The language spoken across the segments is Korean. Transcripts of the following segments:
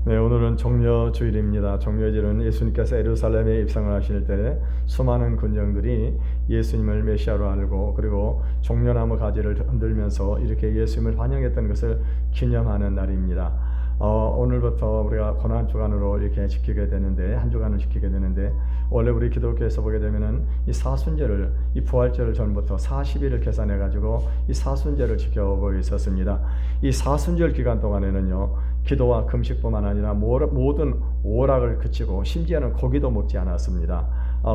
네, 오늘은 종려주일입니다. 종려주일은 예수님께서 예루살렘에 입성을 하실 때 수많은 군정들이 예수님을 메시아로 알고 그리고 종려나무 가지를 흔들면서 이렇게 예수님을 환영했던 것을 기념하는 날입니다. 오늘부터 우리가 고난주간으로 이렇게 지키게 되는데, 한 주간을 지키게 되는데, 원래 우리 기독교에서 보게 되면은 이 사순절을, 이 부활절을 전부터 40일을 계산해 가지고 이 사순절을 지켜오고 있었습니다. 이 사순절 기간 동안에는요, 기도와 금식뿐만 아니라 모든 오락을 그치고 심지어는 고기도 먹지 않았습니다.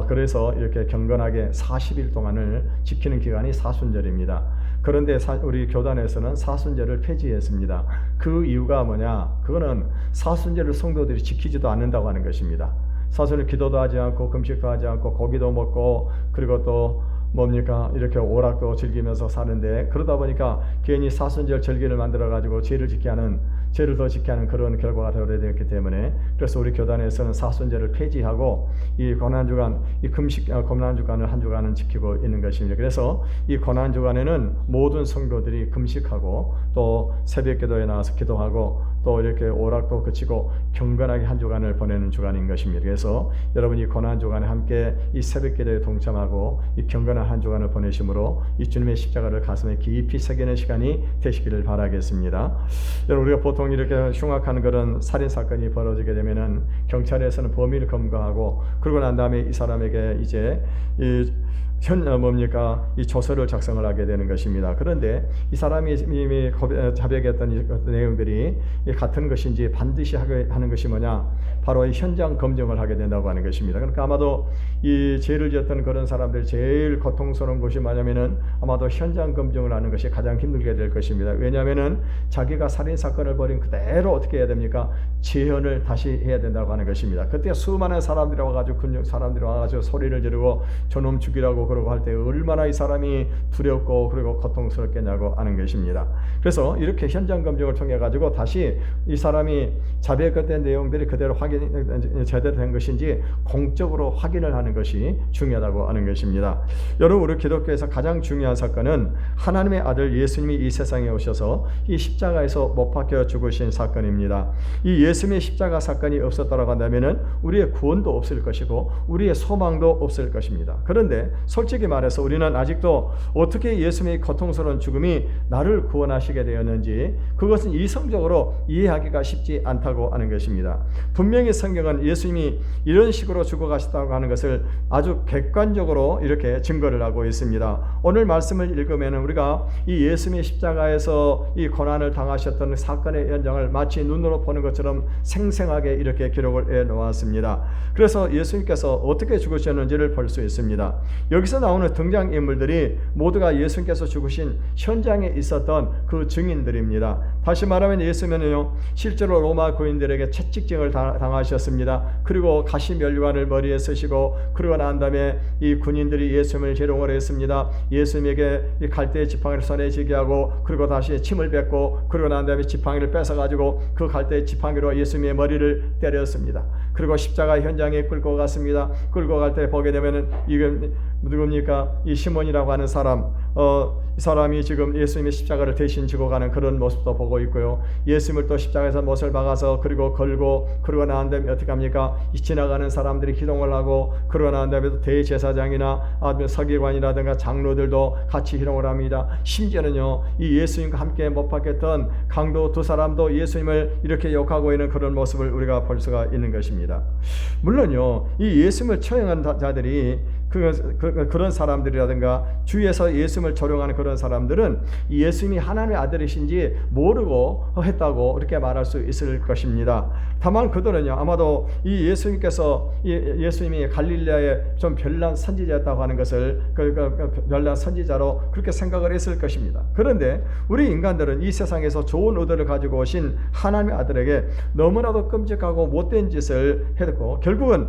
그래서 이렇게 경건하게 40일 동안을 지키는 기간이 사순절입니다. 그런데 우리 교단에서는 사순절을 폐지했습니다. 그 이유가 뭐냐? 그거는 사순절을 성도들이 지키지도 않는다고 하는 것입니다. 사순절 기도도 하지 않고 금식도 하지 않고 고기도 먹고 그리고 또 뭡니까? 이렇게 오락도 즐기면서 사는데, 그러다 보니까 괜히 사순절 절기를 만들어 가지고 죄를 더 지게 하는 그런 결과가 되었기 때문에, 그래서 우리 교단에서는 사순절을 폐지하고 이 고난주간, 이 고난주간을 한 주간은 지키고 있는 것입니다. 그래서 이 고난주간에는 모든 성도들이 금식하고 또 새벽기도에 나와서 기도하고 또 이렇게 오락도 그치고 경건하게 한 주간을 보내는 주간인 것입니다. 그래서 여러분이 고난주간에 함께 이 새벽기도에 동참하고 이 경건한 한 주간을 보내심으로 이 주님의 십자가를 가슴에 깊이 새기는 시간이 되시기를 바라겠습니다. 여러분, 우리가 보통 이렇게 흉악한 그런 살인 사건이 벌어지게 되면은 경찰에서는 범인을 검거하고 그러고 난 다음에 이 사람에게 이제 이 조서를 작성을 하게 되는 것입니다. 그런데 이 사람이 이미 자백했던 이 내용들이 같은 것인지 반드시 하는 것이 뭐냐? 바로 이 현장 검증을 하게 된다고 하는 것입니다. 그러니까 아마도 이 죄를 지었던 그런 사람들이 제일 고통스러운 것이 뭐냐면은 아마도 현장 검증을 하는 것이 가장 힘들게 될 것입니다. 왜냐하면은 자기가 살인 사건을 벌인 그대로 어떻게 해야 됩니까? 재현을 다시 해야 된다고 하는 것입니다. 그때 수많은 사람들이 와가지고 소리를 지르고 저놈 죽이라고 그러고 할 때 얼마나 이 사람이 두렵고 그리고 고통스럽겠냐고 하는 것입니다. 그래서 이렇게 현장 검증을 통해 가지고 다시 이 사람이 자백했던 내용들이 그대로 제대로 된 것인지 공적으로 확인을 하는 것이 중요하다고 하는 것입니다. 여러분, 우리 기독교에서 가장 중요한 사건은 하나님의 아들 예수님이 이 세상에 오셔서 이 십자가에서 못 박혀 죽으신 사건입니다. 이 예수님의 십자가 사건이 없었다고 한다면은 우리의 구원도 없을 것이고 우리의 소망도 없을 것입니다. 그런데 솔직히 말해서 우리는 아직도 어떻게 예수님의 고통스러운 죽음이 나를 구원하시게 되었는지 그것은 이성적으로 이해하기가 쉽지 않다고 하는 것입니다. 분명히 성경은 예수님이 이런 식으로 죽어가셨다고 하는 것을 아주 객관적으로 이렇게 증거를 하고 있습니다. 오늘 말씀을 읽으면 우리가 이 예수님의 십자가에서 이 고난을 당하셨던 사건의 현장을 마치 눈으로 보는 것처럼 생생하게 이렇게 기록을 해 놓았습니다. 그래서 예수님께서 어떻게 죽으셨는지를 볼 수 있습니다. 여기서 나오는 등장인물들이 모두가 예수님께서 죽으신 현장에 있었던 그 증인들입니다. 다시 말하면 예수님은요, 실제로 로마 군인들에게 채찍질을 당하셨습니다. 그리고 가시면류관을 머리에 쓰시고 그러고 난 다음에 이 군인들이 예수님을 재롱을 했습니다. 예수님에게 이 갈대의 지팡이를 손에 쥐게 하고 그리고 다시 침을 뱉고 그러고 난 다음에 지팡이를 뺏어가지고 그 갈대의 지팡이로 예수님의 머리를 때렸습니다. 그리고 십자가 현장에 끌고 갔습니다. 끌고 갈 때 보게 되면은 이건 누굽니까? 이 시몬이라고 하는 사람, 이 사람이 지금 예수님의 십자가를 대신 지고 가는 그런 모습도 보고 있고요. 예수님을 또 십자가에서 못을 박아서 그리고 걸고 그러고 난 다음에 어떻게 합니까? 이 지나가는 사람들이 희롱을 하고 그러고 난 다음에 또 대제사장이나 아니면 서기관이라든가 장로들도 같이 희롱을 합니다. 심지어는요, 이 예수님과 함께 못 박혔던 강도 두 사람도 예수님을 이렇게 욕하고 있는 그런 모습을 우리가 볼 수가 있는 것입니다. 물론요, 이 예수님을 처형한 자들이 그런 사람들이라든가 주위에서 예수님을 조롱하는 그런 사람들은 예수님이 하나님의 아들이신지 모르고 했다고 이렇게 말할 수 있을 것입니다. 다만 그들은요, 아마도 이 예수님이 갈릴레아의 좀 별난 선지자였다고 하는 것을 별난 선지자로 그렇게 생각을 했을 것입니다. 그런데 우리 인간들은 이 세상에서 좋은 의도를 가지고 오신 하나님의 아들에게 너무나도 끔찍하고 못된 짓을 했고 결국은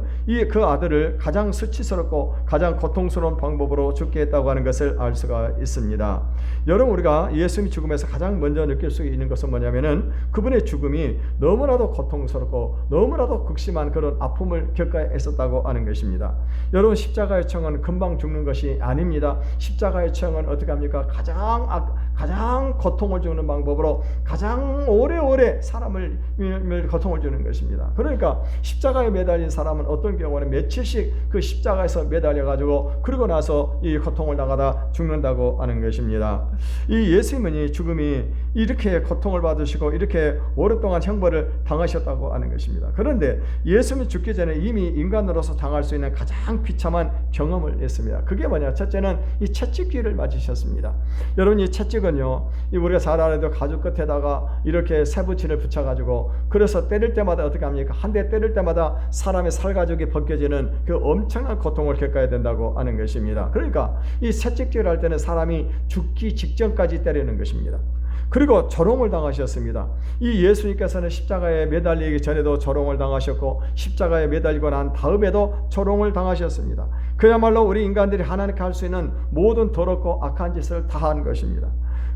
그 아들을 가장 수치스럽고 가장 고통스러운 방법으로 죽게 했다고 하는 것을 알 수가 있습니다. 여러분, 우리가 예수님의 죽음에서 가장 먼저 느낄 수 있는 것은 뭐냐면은 그분의 죽음이 너무나도 고통스럽고 너무나도 극심한 그런 아픔을 겪어야 했었다고 하는 것입니다. 여러분, 십자가의 처형은 금방 죽는 것이 아닙니다. 십자가의 처형은 어떻게 합니까? 가장 고통을 주는 방법으로 가장 오래오래 사람을 고통을 주는 것입니다. 그러니까 십자가에 매달린 사람은 어떤 경우는 며칠씩 그 십자가에서 매달려 가지고 그러고 나서 이 고통을 당하다 죽는다고 하는 것입니다. 이 예수님은 죽음이 이렇게 고통을 받으시고 이렇게 오랫동안 형벌을 당하셨다고 하는 것입니다. 그런데 예수님이 죽기 전에 이미 인간으로서 당할 수 있는 가장 비참한 경험을 했습니다. 그게 뭐냐? 첫째는 이 채찍질을 맞으셨습니다. 여러분, 이 채찍은요, 우리가 잘 알아도 가죽 끝에다가 이렇게 새붙이를 붙여가지고 그래서 때릴 때마다 어떻게 합니까? 한 대 때릴 때마다 사람의 살가죽이 벗겨지는 그 엄청난 고통을 겪어야 된다고 하는 것입니다. 그러니까 이 채찍질을 할 때는 사람이 죽기 직전까지 때리는 것입니다. 그리고 조롱을 당하셨습니다. 이 예수님께서는 십자가에 매달리기 전에도 조롱을 당하셨고 십자가에 매달리고 난 다음에도 조롱을 당하셨습니다. 그야말로 우리 인간들이 하나님께 할 수 있는 모든 더럽고 악한 짓을 다 한 것입니다.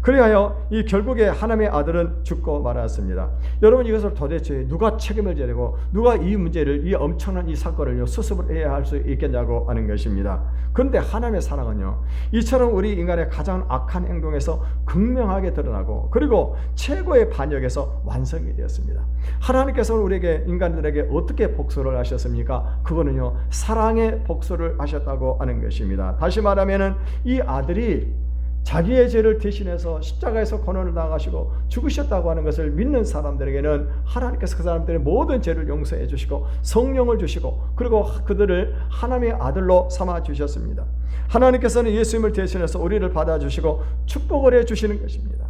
그리하여 이 결국에 하나님의 아들은 죽고 말았습니다. 여러분, 이것을 도대체 누가 책임을 져야 누가 이 문제를, 이 엄청난 이 사건을 수습을 해야 할 수 있겠냐고 하는 것입니다. 그런데 하나님의 사랑은요, 이처럼 우리 인간의 가장 악한 행동에서 극명하게 드러나고 그리고 최고의 반역에서 완성이 되었습니다. 하나님께서는 우리에게, 인간들에게 어떻게 복수를 하셨습니까? 그거는요, 사랑의 복수를 하셨다고 하는 것입니다. 다시 말하면은 이 아들이 자기의 죄를 대신해서 십자가에서 고난을 당하시고 죽으셨다고 하는 것을 믿는 사람들에게는 하나님께서 그 사람들의 모든 죄를 용서해 주시고 성령을 주시고 그리고 그들을 하나님의 아들로 삼아 주셨습니다. 하나님께서는 예수님을 대신해서 우리를 받아주시고 축복을 해 주시는 것입니다.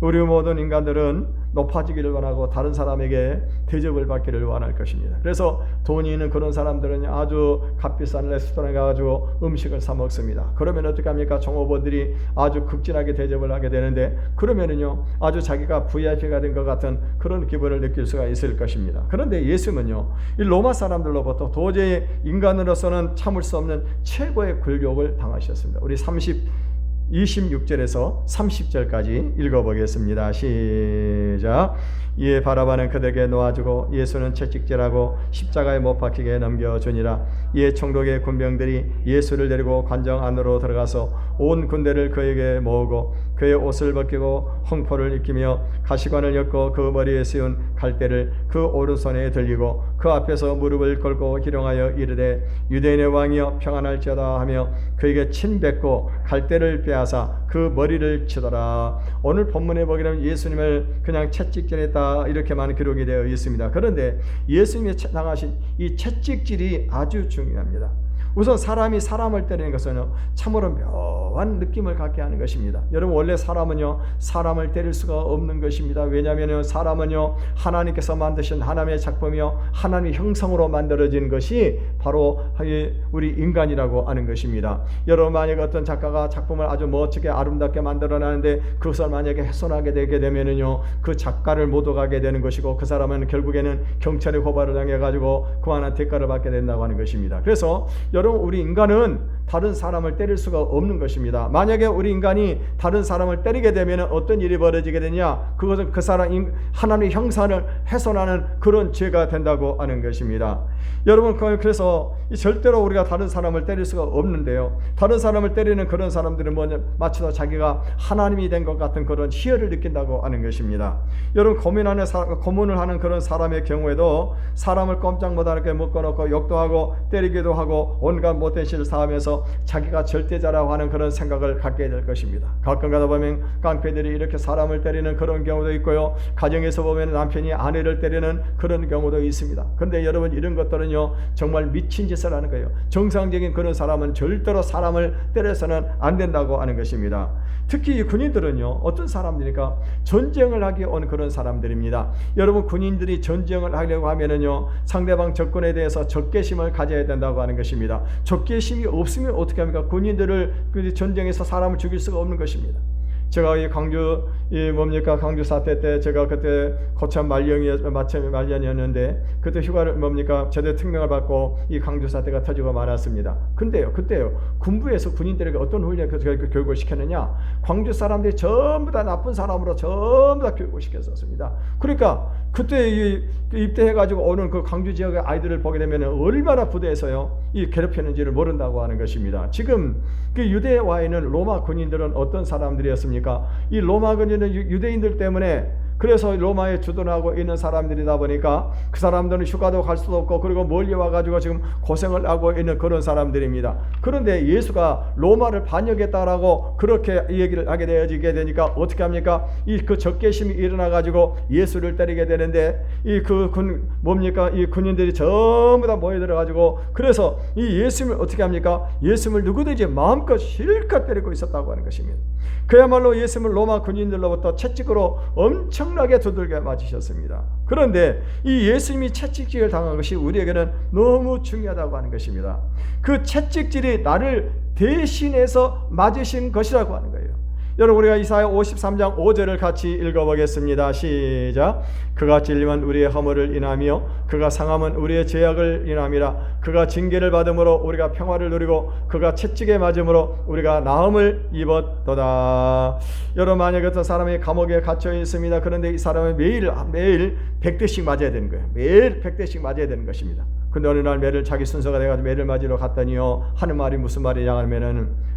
우리 모든 인간들은 높아지기를 원하고 다른 사람에게 대접을 받기를 원할 것입니다. 그래서 돈이 있는 그런 사람들은 아주 값비싼 레스토랑에 가가지고 음식을 사 먹습니다. 그러면 어떻게 합니까? 종업원들이 아주 극진하게 대접을 하게 되는데 그러면은요, 아주 자기가 VIP가 된 것 같은 그런 기분을 느낄 수가 있을 것입니다. 그런데 예수님은요, 이 로마 사람들로부터 도저히 인간으로서는 참을 수 없는 최고의 굴욕을 당하셨습니다. 우리 26절에서 30절까지 읽어보겠습니다. 시작. 이에 바라바는 그들에게 놓아주고 예수는 채찍질하고 십자가에 못 박히게 넘겨주니라. 이에 총독의 군병들이 예수를 데리고 관정 안으로 들어가서 온 군대를 그에게 모으고 그의 옷을 벗기고 홍포를 입히며 가시관을 엮고 그 머리에 씌운 갈대를 그 오른손에 들리고 그 앞에서 무릎을 꿇고 희롱하여 이르되 유대인의 왕이여 평안할지어다 하며 그에게 침 뱉고 갈대를 빼앗아 그 머리를 치더라. 오늘 본문에 보게 되면 예수님을 그냥 채찍질했다 이렇게만 기록이 되어 있습니다. 그런데 예수님이 당하신 이 채찍질이 아주 중요합니다. 우선 사람이 사람을 때리는 것은 참으로 묘한 느낌을 갖게 하는 것입니다. 여러분, 원래 사람은요, 사람을 때릴 수가 없는 것입니다. 왜냐하면 사람은요, 하나님께서 만드신 하나님의 작품이요, 하나님의 형상으로 만들어진 것이 바로 우리 인간이라고 하는 것입니다. 여러분, 만약에 어떤 작가가 작품을 아주 멋지게 아름답게 만들어내는데 그것을 만약에 훼손하게 되게 되면은요, 그 작가를 못 오가게 되는 것이고 그 사람은 결국에는 경찰의 고발을 당해가지고 그만한 대가를 받게 된다고 하는 것입니다. 그래서 여러분, 우리 인간은 다른 사람을 때릴 수가 없는 것입니다. 만약에 우리 인간이 다른 사람을 때리게 되면 어떤 일이 벌어지게 되냐? 그것은 그 사람 하나님의 형상을 훼손하는 그런 죄가 된다고 하는 것입니다. 여러분, 그래서 절대로 우리가 다른 사람을 때릴 수가 없는데요, 다른 사람을 때리는 그런 사람들은 뭐냐? 마치도 자기가 하나님이 된 것 같은 그런 희열을 느낀다고 하는 것입니다. 여러분, 고문을 하는 그런 사람의 경우에도 사람을 꼼짝 못하게 묶어놓고 욕도 하고 때리기도 하고 온갖 못된 짓을 사하면서 자기가 절대자라고 하는 그런 생각을 갖게 될 것입니다. 가끔 가다 보면 깡패들이 이렇게 사람을 때리는 그런 경우도 있고요, 가정에서 보면 남편이 아내를 때리는 그런 경우도 있습니다. 그런데 여러분, 이런 것들은요, 정말 미친 짓을 하는 거예요. 정상적인 그런 사람은 절대로 사람을 때려서는 안 된다고 하는 것입니다. 특히 이 군인들은요, 어떤 사람들이니까 전쟁을 하기 온 그런 사람들입니다. 여러분, 군인들이 전쟁을 하려고 하면은요, 상대방 적군에 대해서 적개심을 가져야 된다고 하는 것입니다. 적개심이 없으면 어떻게 합니까? 군인들을 전쟁에서 사람을 죽일 수가 없는 것입니다. 제가 이 광주 광주 사태 때 제가 그때 고참 말년이었는데 그때 휴가를 제대 특명을 받고 이 광주 사태가 터지고 말았습니다. 근데요, 그때요, 군부에서 군인들에게 어떤 교육을 시켰느냐? 광주 사람들이 전부 다 나쁜 사람으로 전부 다 교육을 시켰었습니다. 그러니까 그때 입대해가지고 오는 그 광주 지역의 아이들을 보게 되면 얼마나 부대에서요, 이 괴롭히는지를 모른다고 하는 것입니다. 지금 그 유대와에는 로마 군인들은 어떤 사람들이었습니까? 있습니까? 이 로마 근위는 유대인들 때문에, 그래서 로마에 주둔하고 있는 사람들이다 보니까 그 사람들은 휴가도 갈 수도 없고 그리고 멀리 와가지고 지금 고생을 하고 있는 그런 사람들입니다. 그런데 예수가 로마를 반역했다라고 그렇게 얘기를 하게 되니까 어떻게 합니까? 이 그 적개심이 일어나가지고 예수를 때리게 되는데 이 군인들이 전부 다 모여들어가지고 그래서 이 예수님을 어떻게 합니까? 예수님을 누구든지 마음껏 실컷 때리고 있었다고 하는 것입니다. 그야말로 예수님을 로마 군인들로부터 채찍으로 엄청나게 두들겨 맞으셨습니다. 그런데 이 예수님이 채찍질을 당한 것이 우리에게는 너무 중요하다고 하는 것입니다. 그 채찍질이 나를 대신해서 맞으신 것이라고 하는 거예요. 여러분, 우리가 이사야 53장 5절을 같이 읽어보겠습니다. 시작. 그가 찔림은 우리의 허물을 인하며 그가 상함은 우리의 죄악을 인함이라. 그가 징계를 받음으로 우리가 평화를 누리고 그가 채찍에 맞음으로 우리가 나음을 입었도다. 여러분, 만약에 어떤 사람이 감옥에 갇혀 있습니다. 그런데 이 사람은 매일 100대씩 맞아야 되는 거예요. 매일 100대씩 맞아야 되는 것입니다. 근데 어느 날 매를 자기 순서가 돼가지고 매를 맞으러 갔더니요, 하는 말이 무슨 말이냐 하면은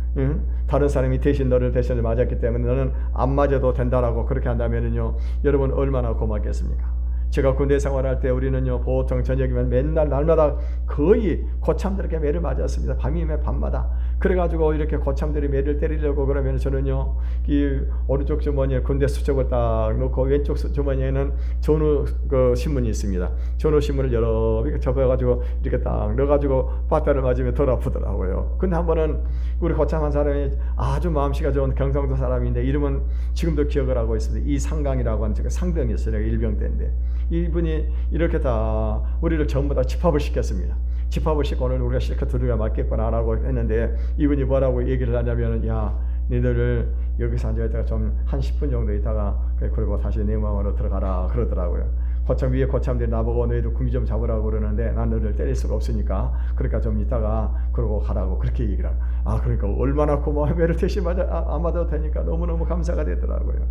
다른 사람이 대신 너를 대신을 맞았기 때문에 너는 안 맞아도 된다라고 그렇게 한다면은요, 여러분 얼마나 고맙겠습니까? 제가 군대 생활할 때 우리는요, 보통 저녁이면 맨날 날마다 거의 고참들에게 매를 맞았습니다. 밤이면 밤마다. 그래가지고 이렇게 고참들이 매를 때리려고 그러면 저는요, 이 오른쪽 주머니에 군대 수첩을 딱 놓고 왼쪽 주머니에는 전후 그 신문이 있습니다. 전후 신문을 여러 개 접어가지고 이렇게 딱 넣어가지고 바다를 맞으면 덜 아프더라고요. 근데 한 번은 우리 고참 한 사람이 아주 마음씨가 좋은 경상도 사람인데 이름은 지금도 기억을 하고 있습니다. 이상강이라고 하는 제가 상병이었어요. 일병 때인데 이분이 이렇게 다 우리를 전부 다 집합을 시켰습니다. 집합을 시키고 오늘 우리가 실컷 두들겨 맞겠구나라고 했는데 이분이 뭐라고 얘기를 하냐면은, 야, 니들을 여기서 앉아있다가 좀 한 10분 정도 있다가 그리고 다시 내 마음으로 들어가라 그러더라고요. 고참 위에 고참들이 나보고 너희도 군기 좀 잡으라고 그러는데 난 너를 때릴 수가 없으니까 그러니까 좀 이따가 그러고 가라고 그렇게 얘기를 하고, 그러니까 얼마나 고마워요. 매를 대신 안 맞아도 되니까 너무너무 감사가 되더라고요.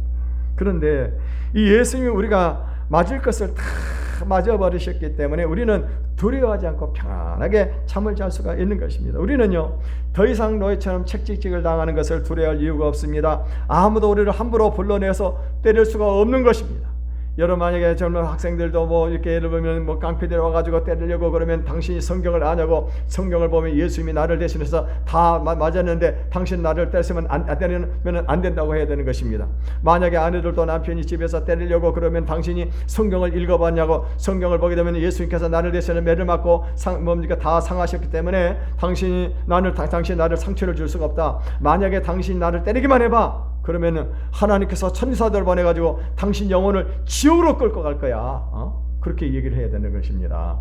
그런데 이 예수님이 우리가 맞을 것을 다 맞아버리셨기 때문에 우리는 두려워하지 않고 편안하게 잠을 잘 수가 있는 것입니다. 우리는요, 더 이상 너희처럼 책찍질을 당하는 것을 두려워할 이유가 없습니다. 아무도 우리를 함부로 불러내서 때릴 수가 없는 것입니다. 여러분, 만약에 젊은 학생들도 뭐 이렇게 예를 들면 뭐 깡패들 와가지고 때리려고 그러면 당신이 성경을 아냐고, 성경을 보면 예수님이 나를 대신해서 다 맞았는데 당신 나를 때리면 안 된다고 해야 되는 것입니다. 만약에 아내들도 남편이 집에서 때리려고 그러면 당신이 성경을 읽어봤냐고, 성경을 보게 되면 예수님께서 나를 대신해 매를 맞고 다 상하셨기 때문에 당신 나를 상처를 줄 수가 없다. 만약에 당신이 나를 때리기만 해봐, 그러면은 하나님께서 천사들 보내가지고 당신 영혼을 지옥으로 끌고 갈 거야. 그렇게 얘기를 해야 되는 것입니다.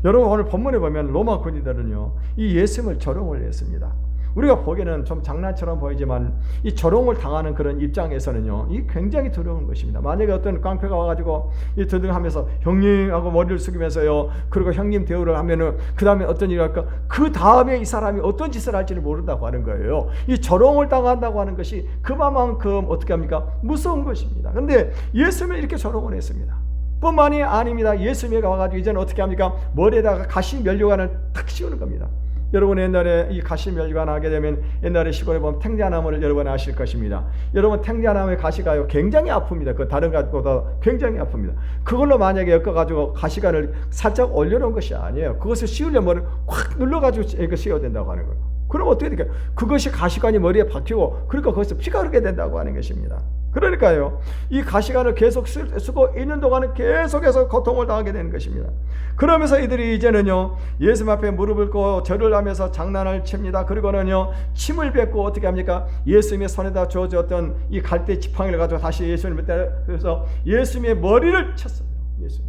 여러분, 오늘 본문에 보면 로마 군인들은요, 이 예수님을 조롱을 했습니다. 우리가 보기에는 좀 장난처럼 보이지만 이 조롱을 당하는 그런 입장에서는요, 이 굉장히 두려운 것입니다. 만약에 어떤 깡패가 와가지고 이 드등하면서 형님 하고 머리를 숙이면서요, 그리고 형님 대우를 하면은 그 다음에 어떤 일을 할까? 그 다음에 이 사람이 어떤 짓을 할지를 모른다고 하는 거예요. 이 조롱을 당한다고 하는 것이 그만큼 어떻게 합니까? 무서운 것입니다. 그런데 예수님은 이렇게 조롱을 했습니다. 뿐만이 아닙니다. 예수님이 와가지고 이제는 어떻게 합니까? 머리에다가 가시 면류관을 탁 씌우는 겁니다. 여러분, 옛날에 이 가시 멸관 하게 되면 옛날에 시골에 보면 탱자나무를 여러분 아실 것입니다. 여러분, 탱자나무의 가시가요 굉장히 아픕니다. 그 다른 것보다 굉장히 아픕니다. 그걸로 만약에 엮어가지고 가시관을 살짝 올려놓은 것이 아니에요. 그것을 씌우려면 확 눌러가지고 이거 씌워야 된다고 하는 거예요. 그럼 어떻게 될까요? 그것이 가시관이 머리에 박히고 그러니까 거기서 피가 흐르게 된다고 하는 것입니다. 그러니까요, 이 가시관을 계속 쓰고 있는 동안은 계속해서 고통을 당하게 되는 것입니다. 그러면서 이들이 이제는요, 예수님 앞에 무릎을 꿇고 절을 하면서 장난을 칩니다. 그리고는요, 침을 뱉고 어떻게 합니까? 예수님의 손에다 주어졌던 이 갈대 지팡이를 가지고 다시 예수님을 때려서 예수님의 머리를 쳤어요. 예수님.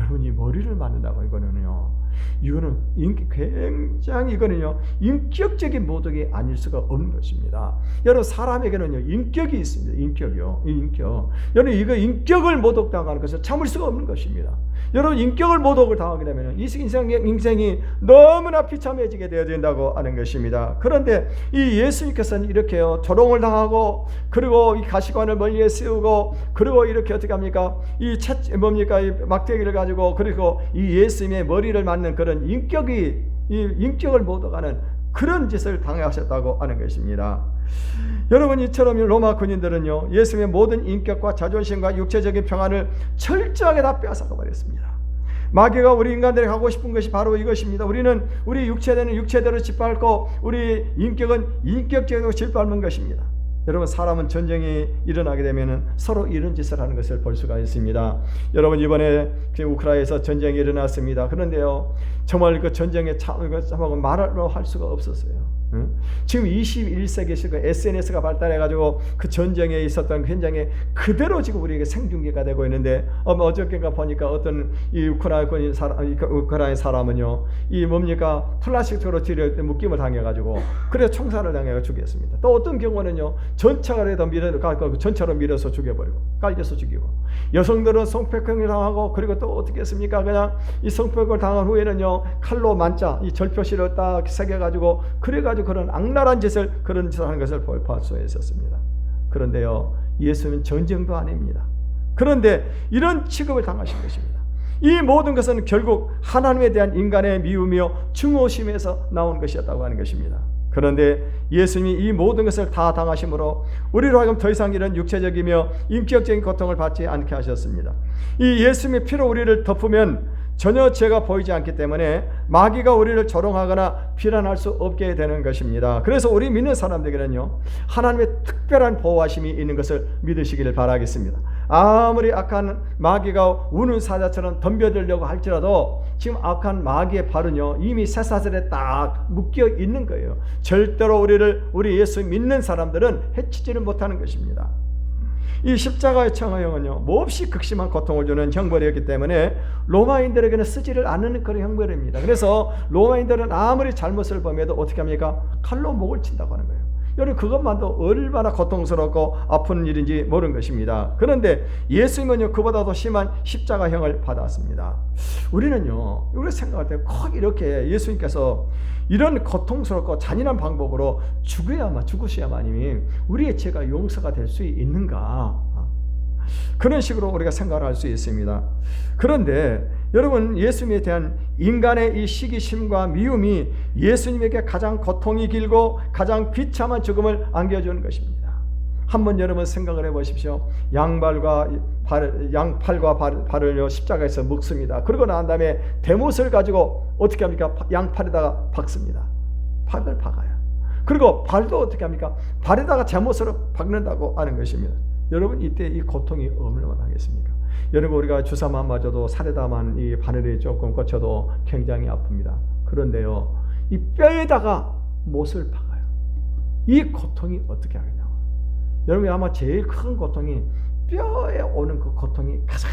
여러분, 이 머리를 맞는다고 이거는 굉장히 인격적인 모독이 아닐 수가 없는 것입니다. 여러분, 사람에게는요, 인격이 있습니다. 인격이요. 인격. 여러분, 이거 인격을 모독당하는 것은 참을 수가 없는 것입니다. 여러분, 인격을 모독을 당하게 되면 이 인생이 너무나 비참해지게 되어야 된다고 하는 것입니다. 그런데 이 예수님께서는 이렇게요, 조롱을 당하고 그리고 이 가시관을 멀리에 세우고 그리고 이렇게 어떻게 합니까? 이 막대기를 가지고 그리고 이 예수님의 머리를 맞는 그런 인격을 모독하는 그런 짓을 당하셨다고 하는 것입니다. 여러분, 이처럼 로마 군인들은요, 예수님의 모든 인격과 자존심과 육체적인 평안을 철저하게 다 빼앗아가 버렸습니다. 마귀가 우리 인간들이 하고 싶은 것이 바로 이것입니다. 우리는 우리 육체는 육체대로 짓밟고 우리 인격은 인격적으로 짓밟는 것입니다. 여러분, 사람은 전쟁이 일어나게 되면 서로 이런 짓을 하는 것을 볼 수가 있습니다. 여러분, 이번에 우크라이나에서 전쟁이 일어났습니다. 그런데요, 정말 그 전쟁의 참하고 말로 할 수가 없었어요. 지금 21세기에서 그 SNS가 발달해가지고 그 전쟁에 있었던 현장에 그대로 지금 우리에게 생중계가 되고 있는데, 어저께가 보니까 어떤 이 우크라이나 사람은요, 이 뭡니까, 플라스틱으로 뒤로 묶임을 당해가지고 그래서 총살을 당해가 죽였습니다. 또 어떤 경우는요, 전차를 전차로 밀어서 죽여버리고 깔려서 죽이고, 여성들은 성폭행을 당하고, 그리고 또 어떻게 했습니까? 그냥 이 성폭행을 당한 후에는요, 칼로 만자 이 절표시를 딱 새겨가지고 그래가지고 그런 악랄한 짓을 그런 짓을 하는 것을 볼 수 있었습니다. 그런데요, 예수는 전쟁도 아닙니다. 그런데 이런 취급을 당하신 것입니다. 이 모든 것은 결국 하나님에 대한 인간의 미움이요 증오심에서 나온 것이었다고 하는 것입니다. 그런데 예수님이 이 모든 것을 다 당하심으로 우리로 하여금 더 이상 이런 육체적이며 인격적인 고통을 받지 않게 하셨습니다. 이 예수님의 피로 우리를 덮으면 전혀 죄가 보이지 않기 때문에 마귀가 우리를 조롱하거나 비난할 수 없게 되는 것입니다. 그래서 우리 믿는 사람들에게는요, 하나님의 특별한 보호하심이 있는 것을 믿으시기를 바라겠습니다. 아무리 악한 마귀가 우는 사자처럼 덤벼들려고 할지라도 지금 악한 마귀의 발은요, 이미 쇠사슬에 딱 묶여 있는 거예요. 절대로 우리 예수 믿는 사람들은 해치지를 못하는 것입니다. 이 십자가의 청하형은요, 몹시 극심한 고통을 주는 형벌이었기 때문에 로마인들에게는 쓰지를 않는 그런 형벌입니다. 그래서 로마인들은 아무리 잘못을 범해도 어떻게 합니까? 칼로 목을 친다고 하는 거예요. 여러분, 그것만도 얼마나 고통스럽고 아픈 일인지 모르는 것입니다. 그런데 예수님은요, 그보다도 심한 십자가형을 받았습니다. 우리는요, 우리 생각할 때 꼭 이렇게 예수님께서 이런 고통스럽고 잔인한 방법으로 죽으셔야만이 우리의 죄가 용서가 될 수 있는가, 그런 식으로 우리가 생각을 할 수 있습니다. 그런데 여러분, 예수님에 대한 인간의 이 시기심과 미움이 예수님에게 가장 고통이 길고 가장 비참한 죽음을 안겨주는 것입니다. 한번 여러분 생각을 해보십시오. 양팔과 발을 십자가에서 묶습니다. 그러고 난 다음에 대못을 가지고 어떻게 합니까? 양팔에다가 박습니다. 발을 박아요. 그리고 발도 어떻게 합니까? 발에다가 제못으로 박는다고 하는 것입니다. 여러분, 이때 이 고통이 얼마나 하겠습니까? 여러분, 우리가 주사만 맞아도 살에다만 이 바늘이 조금 꽂혀도 굉장히 아픕니다. 그런데요, 이 뼈에다가 못을 박아요. 이 고통이 어떻게 하겠냐고. 여러분, 아마 제일 큰 고통이 뼈에 오는 그 고통이 가장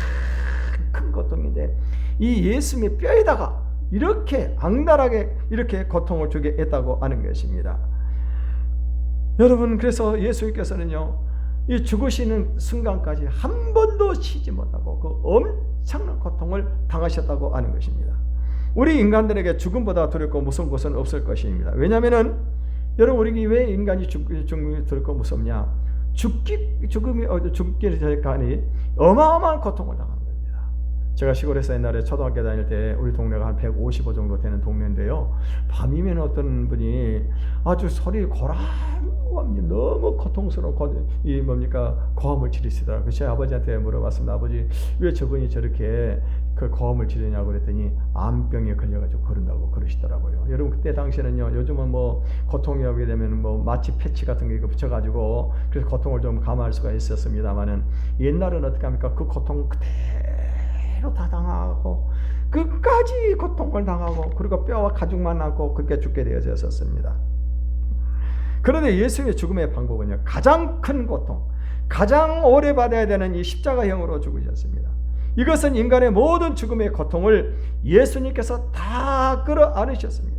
큰 고통인데, 이 예수님의 뼈에다가 이렇게 악랄하게 이렇게 고통을 주게 했다고 하는 것입니다. 여러분, 그래서 예수님께서는요, 이 죽으시는 순간까지 한 번도 쉬지 못하고 그 엄청난 고통을 당하셨다고 하는 것입니다. 우리 인간들에게 죽음보다 두렵고 무서운 것은 없을 것입니다. 왜냐하면 여러분, 우리 왜 인간이 죽음이 두렵고 무섭냐? 죽기 전까지 어마어마한 고통을 당하는 겁니다. 제가 시골에서 옛날에 초등학교 다닐 때 우리 동네가 한 155 정도 되는 동네인데요, 밤이면 어떤 분이 아주 소리 고라니 너무 고통스러운 이 뭡니까 고함을 지르시더라고요. 제 아버지한테 물어봤습니다. 아버지, 왜 저분이 저렇게 그 고함을 지르냐고 그랬더니 암병에 걸려가지고 그런다고 그러시더라고요. 여러분, 그때 당시에는요, 요즘은 뭐 고통이 오게 되면 뭐 마취 패치 같은 게 붙여가지고 그래서 고통을 좀 감화할 수가 있었습니다만은, 옛날은 어떻게 합니까? 그 고통 그대로 다 당하고 끝까지 고통을 당하고 그리고 뼈와 가죽만 남고 그렇게 죽게 되어졌었습니다. 그런데 예수님의 죽음의 방법은요, 가장 큰 고통, 가장 오래 받아야 되는 이 십자가형으로 죽으셨습니다. 이것은 인간의 모든 죽음의 고통을 예수님께서 다 끌어안으셨습니다.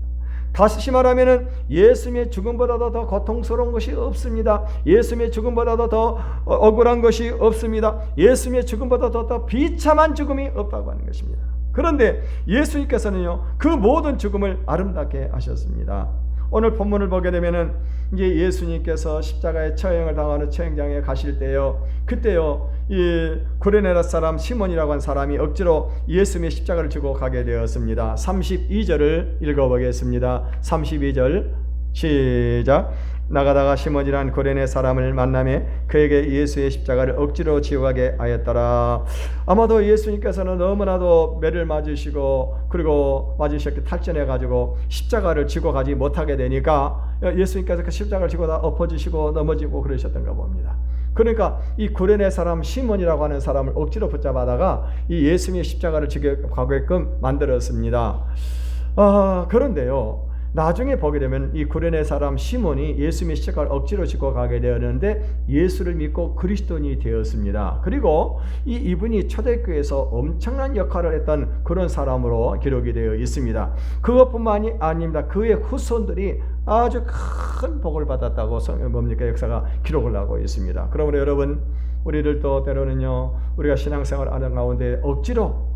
다시 말하면 예수님의 죽음보다도 더 고통스러운 것이 없습니다. 예수님의 죽음보다도 더 억울한 것이 없습니다. 예수님의 죽음보다도 더 비참한 죽음이 없다고 하는 것입니다. 그런데 예수님께서는요, 그 모든 죽음을 아름답게 하셨습니다. 오늘 본문을 보게 되면은 이제 예수님께서 십자가의 처형을 당하는 처형장에 가실 때요, 그때요, 이 구레네 사람 시몬이라고 한 사람이 억지로 예수님의 십자가를 지고 가게 되었습니다. 32절을 읽어보겠습니다. 32절 시작. 나가다가 시몬이란 고레네 사람을 만나매 그에게 예수의 십자가를 억지로 지어가게 하였더라. 아마도 예수님께서는 너무나도 매를 맞으시고 그리고 맞으셨기 탈전해 가지고 십자가를 지고 가지 못하게 되니까 예수님께서 그 십자가를 지고 다 엎어지시고 넘어지고 그러셨던가 봅니다. 그러니까 이 구레네 사람 시몬이라고 하는 사람을 억지로 붙잡아다가 이 예수님의 십자가를 지게 가게끔 만들었습니다. 그런데요, 나중에 보게 되면 이 구레네 사람 시몬이 예수님의 십자가를 억지로 지고 가게 되었는데 예수를 믿고 그리스도인이 되었습니다. 그리고 이분이 초대교회에서 엄청난 역할을 했던 그런 사람으로 기록이 되어 있습니다. 그것뿐만이 아닙니다. 그의 후손들이 아주 큰 복을 받았다고 역사가 기록을 하고 있습니다. 그러므로 여러분, 우리를 또 때로는요, 우리가 신앙생활 하는 가운데 억지로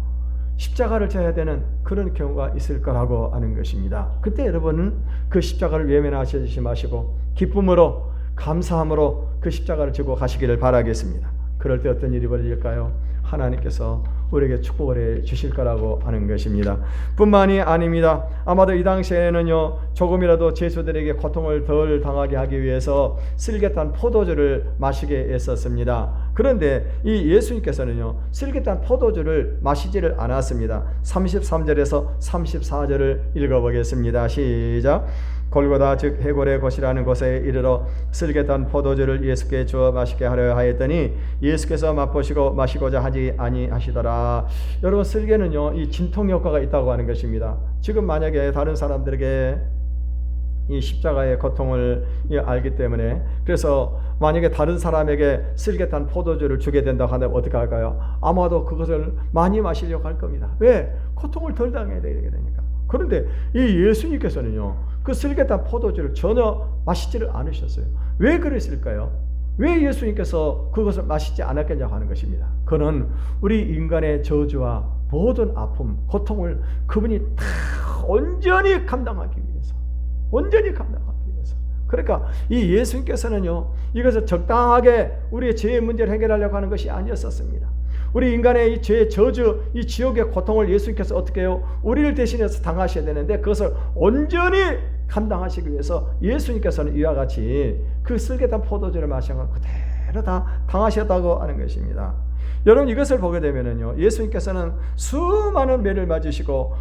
십자가를 져야 되는 그런 경우가 있을 거라고 하는 것입니다. 그때 여러분은 그 십자가를 외면하시지 마시고 기쁨으로 감사함으로 그 십자가를 지고 가시기를 바라겠습니다. 그럴 때 어떤 일이 벌어질까요? 하나님께서 우리에게 축복을 해 주실 거라고 하는 것입니다. 뿐만이 아닙니다. 아마도 이 당시에는요, 조금이라도 제수들에게 고통을 덜 당하게 하기 위해서 슬깃한 포도주를 마시게 했었습니다. 그런데 이 예수님께서는요, 슬깃한 포도주를 마시지를 않았습니다. 33절에서 34절을 읽어보겠습니다. 시작. 골고다 즉 해골의 곳이라는 곳에 이르러 슬깃한 포도주를 예수께 주어 마시게 하려 하였더니 예수께서 맛보시고 마시고자 하지 아니하시더라. 여러분, 슬개는요, 이 진통 효과가 있다고 하는 것입니다. 지금 만약에 다른 사람들에게 이 십자가의 고통을 알기 때문에, 그래서 만약에 다른 사람에게 슬깃한 포도주를 주게 된다고 한다면 어떻게 할까요? 아마도 그것을 많이 마시려고 할 겁니다. 왜? 고통을 덜 당해야 되게 되니까. 그런데 이 예수님께서는요, 그 슬깃한 포도주를 전혀 마시지를 않으셨어요. 왜 그랬을까요? 왜 예수님께서 그것을 마시지 않았겠냐고 하는 것입니다. 그는 우리 인간의 저주와 모든 아픔, 고통을 그분이 다 온전히 감당하기 위해서, 그러니까 이 예수님께서는요, 이것을 적당하게 우리의 죄의 문제를 해결하려고 하는 것이 아니었었습니다. 우리 인간의 이 죄의 저주, 이 지옥의 고통을 예수님께서 어떻게 해요? 우리를 대신해서 당하셔야 되는데 그것을 온전히 감당하시기 위해서 예수님께서는 이와 같이 그 슬깃한 포도주를 마신 걸 그대로 다 당하셨다고 하는 것입니다. 여러분, 이것을 보게 되면은요, 예수님께서는 수많은 매를 맞으시고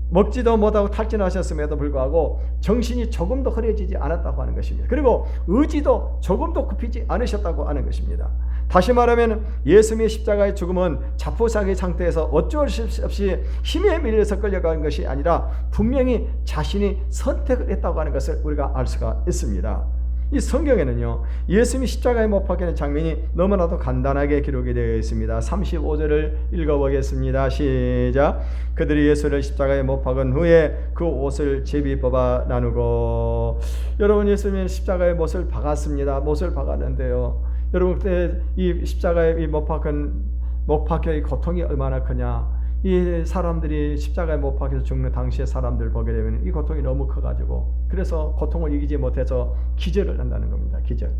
먹지도 못하고 탈진하셨음에도 불구하고 정신이 조금도 흐려지지 않았다고 하는 것입니다. 그리고 의지도 조금도 굽히지 않으셨다고 하는 것입니다. 다시 말하면 예수님의 십자가의 죽음은 자포자기 상태에서 어쩔 수 없이 힘에 밀려서 끌려간 것이 아니라 분명히 자신이 선택을 했다고 하는 것을 우리가 알 수가 있습니다. 이 성경에는요, 예수님이 십자가에 못 박히는 장면이 너무나도 간단하게 기록이 되어 있습니다. 35절을 읽어보겠습니다. 시작. 그들이 예수를 십자가에 못 박은 후에 그 옷을 제비 뽑아 나누고. 여러분, 예수님은 십자가에 못을 박았습니다. 못을 박았는데요, 여러분, 그때 이 십자가에 못 박혀 이 고통이 얼마나 크냐. 이 사람들이 십자가에 못 박혀서 죽는 당시의 사람들 보게 되면 이 고통이 너무 커가지고, 그래서 고통을 이기지 못해서 기절을 한다는 겁니다. 기절.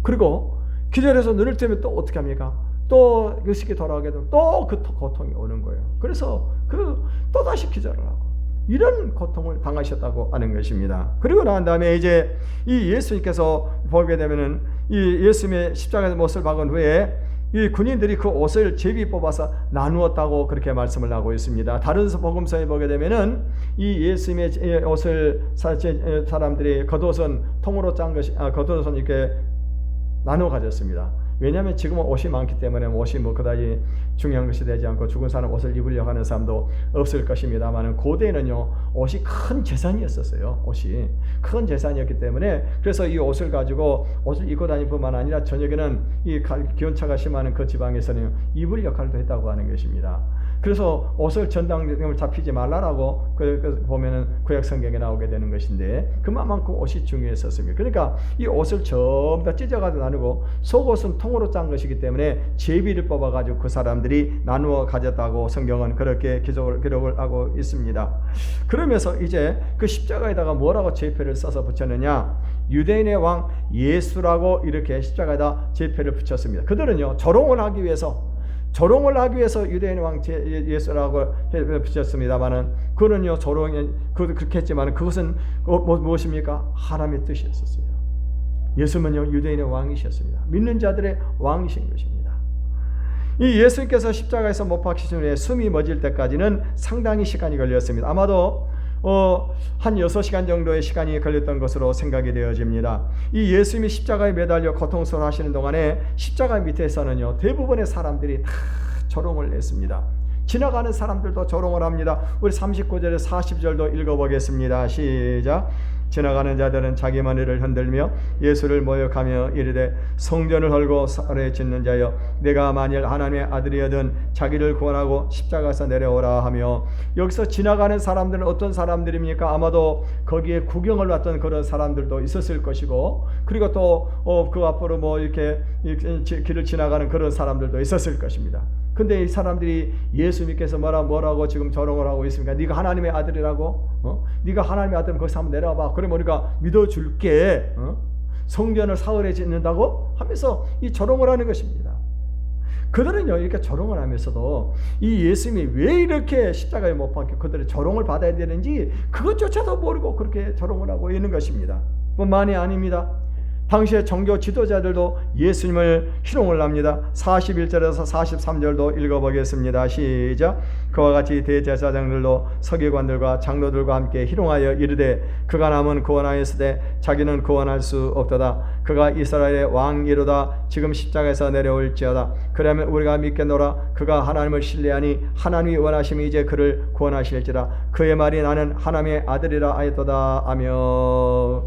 그리고 기절해서 눈을 뜨면 또 어떻게 합니까? 또 의식이 돌아오게 되면 또 그 고통이 오는 거예요. 그래서 또 다시 기절을 하고, 이런 고통을 당하셨다고 하는 것입니다. 그리고 난 다음에 이제 이 예수님께서 보게 되면은 이 예수님의 십자가에서 못을 박은 후에 이 군인들이 그 옷을 제비 뽑아서 나누었다고 그렇게 말씀을 하고 있습니다. 다른 복음서에 보게 되면은 이 예수님의 옷을 사람들이 겉옷은 통으로 짠 것이, 겉옷은 이렇게 나누어 가졌습니다. 왜냐하면 지금은 옷이 많기 때문에 옷이 그다지 중요한 것이 되지 않고 죽은 사람 옷을 입으려고 하는 사람도 없을 것입니다만, 고대에는요, 옷이 큰 재산이었었어요. 옷이 큰 재산이었기 때문에, 그래서 이 옷을 가지고 옷을 입고 다닐 뿐만 아니라 저녁에는 이 기온차가 심한 그 지방에서는 이불 역할도 했다고 하는 것입니다. 그래서 옷을 전당을 잡히지 말라라고 보면은 구약 성경에 나오게 되는 것인데, 그만큼 옷이 중요했었습니다. 그러니까 이 옷을 전부 다 찢어가지고 나누고, 속옷은 통으로 짠 것이기 때문에 제비를 뽑아가지고 그 사람들이 나누어 가졌다고 성경은 그렇게 기록을 하고 있습니다. 그러면서 이제 그 십자가에다가 뭐라고 제표를 써서 붙였느냐? 유대인의 왕 예수라고 이렇게 십자가에다 제표를 붙였습니다. 그들은요, 조롱을 하기 위해서 유대인의 왕 예수라고 붙였습니다만은, 그는요, 조롱이 그렇게 했지만 그것은 무엇입니까? 하나님의 뜻이었었어요. 예수님은요 유대인의 왕이셨습니다. 믿는 자들의 왕이신 것입니다. 이 예수님께서 십자가에서 못 박히신 후에 숨이 멎을 때까지는 상당히 시간이 걸렸습니다. 아마도 한 6시간 정도의 시간이 걸렸던 것으로 생각이 되어집니다. 이 예수님이 십자가에 매달려 고통스러워하시는 동안에 십자가 밑에서는요 대부분의 사람들이 다 조롱을 했습니다. 지나가는 사람들도 조롱을 합니다. 우리 39절에 40절도 읽어보겠습니다. 시작. 지나가는 자들은 자기 머리를 흔들며 예수를 모욕하며 이르되 성전을 헐고 살에 짓는 자여 내가 만일 하나님의 아들이여든 자기를 구원하고 십자가에서 내려오라 하며, 여기서 지나가는 사람들은 어떤 사람들입니까? 아마도 거기에 구경을 왔던 그런 사람들도 있었을 것이고, 그리고 또 그 앞으로 이렇게 길을 지나가는 그런 사람들도 있었을 것입니다. 근데 이 사람들이 예수님께서 뭐라고 지금 조롱을 하고 있습니까? 네가 하나님의 아들이라고? 네가 하나님의 아들이면 거기서 한번 내려와봐. 그러면 우리가 믿어줄게. 성전을 사흘에 짓는다고 하면서 이 조롱을 하는 것입니다. 그들은요 이렇게 조롱을 하면서도 이 예수님이 왜 이렇게 십자가에 못 박혀 그들의 조롱을 받아야 되는지 그것조차도 모르고 그렇게 조롱을 하고 있는 것입니다. 뿐만이 아닙니다. 당시의 종교 지도자들도 예수님을 희롱을 합니다. 41절에서 43절도 읽어보겠습니다. 시작. 그와 같이 대제사장들도 서기관들과 장로들과 함께 희롱하여 이르되 그가 남은 구원하였으되 자기는 구원할 수 없도다. 그가 이스라엘의 왕이로다. 지금 십자가에서 내려올지어다. 그러면 우리가 믿겠노라. 그가 하나님을 신뢰하니 하나님이 원하심이 이제 그를 구원하실지라. 그의 말이 나는 하나님의 아들이라 하였도다 하며.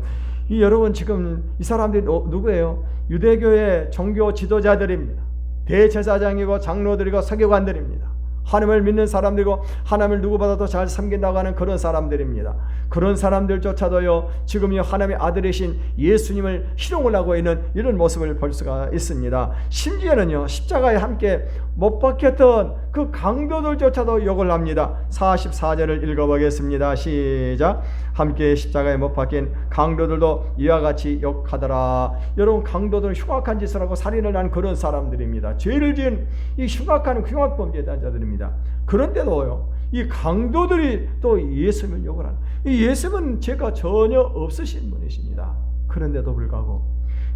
여러분 지금 이 사람들이 누구예요? 유대교의 종교 지도자들입니다. 대제사장이고 장로들이고 서기관들입니다. 하나님을 믿는 사람들이고 하나님을 누구보다도 잘 섬긴다고 하는 그런 사람들입니다. 그런 사람들조차도요 지금 이 하나님의 아들이신 예수님을 희롱을 하고 있는 이런 모습을 볼 수가 있습니다. 심지어는요 십자가에 함께 못 박혔던 그 강도들조차도 욕을 합니다. 44절을 읽어보겠습니다. 시작. 함께 십자가에 못 박힌 강도들도 이와 같이 욕하더라. 여러분 강도들은 흉악한 짓을 하고 살인을 한 그런 사람들입니다. 죄를 지은 이 흉악한 흉악범죄자들입니다. 그런데도요 이 강도들이 또 예수님을 욕을 하는, 이 예수님은 죄가 전혀 없으신 분이십니다. 그런데도 불구하고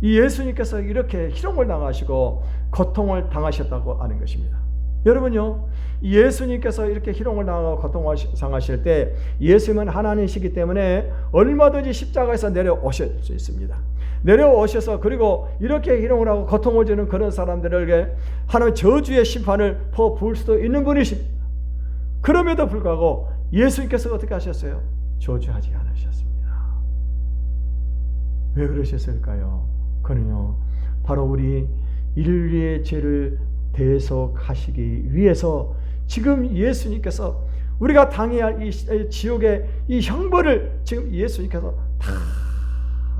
이 예수님께서 이렇게 희롱을 당하시고 고통을 당하셨다고 하는 것입니다. 여러분요 예수님께서 이렇게 희롱을 당하고 고통을 당하실 때 예수님은 하나님이시기 때문에 얼마든지 십자가에서 내려오실 수 있습니다. 내려오셔서 그리고 이렇게 희롱을 하고 고통을 주는 그런 사람들에게 하나님 저주의 심판을 퍼부을 수도 있는 분이십니다. 그럼에도 불구하고 예수님께서 어떻게 하셨어요? 저주하지 않으셨습니다. 왜 그러셨을까요? 그는요 바로 우리 인류의 죄를 대속하시기 위해서 지금 예수님께서 우리가 당해야 할 이 지옥의 이 형벌을 지금 예수님께서 다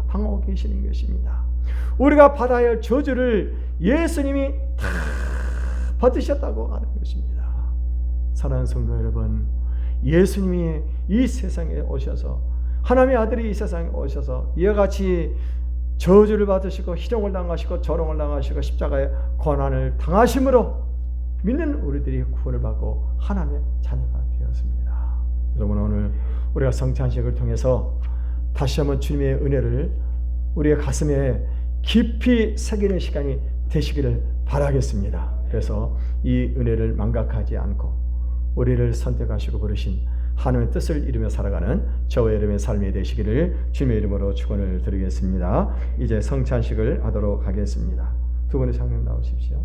당하고 계시는 것입니다. 우리가 받아야 할 저주를 예수님이 다 받으셨다고 하는 것입니다. 사랑하는 성도 여러분, 예수님이 이 세상에 오셔서 하나님의 아들이 이 세상에 오셔서 이와 같이 저주를 받으시고 희롱을 당하시고 조롱을 당하시고 십자가의 고난을 당하심으로 믿는 우리들이 구원을 받고 하나님의 자녀가 되었습니다. 여러분 오늘 우리가 성찬식을 통해서 다시 한번 주님의 은혜를 우리의 가슴에 깊이 새기는 시간이 되시기를 바라겠습니다. 그래서 이 은혜를 망각하지 않고 우리를 선택하시고 부르신 하나님의 뜻을 이루며 살아가는 저와 여러분의 삶이 되시기를 주님의 이름으로 축원을 드리겠습니다. 이제 성찬식을 하도록 하겠습니다. 두 분의 장면 나오십시오.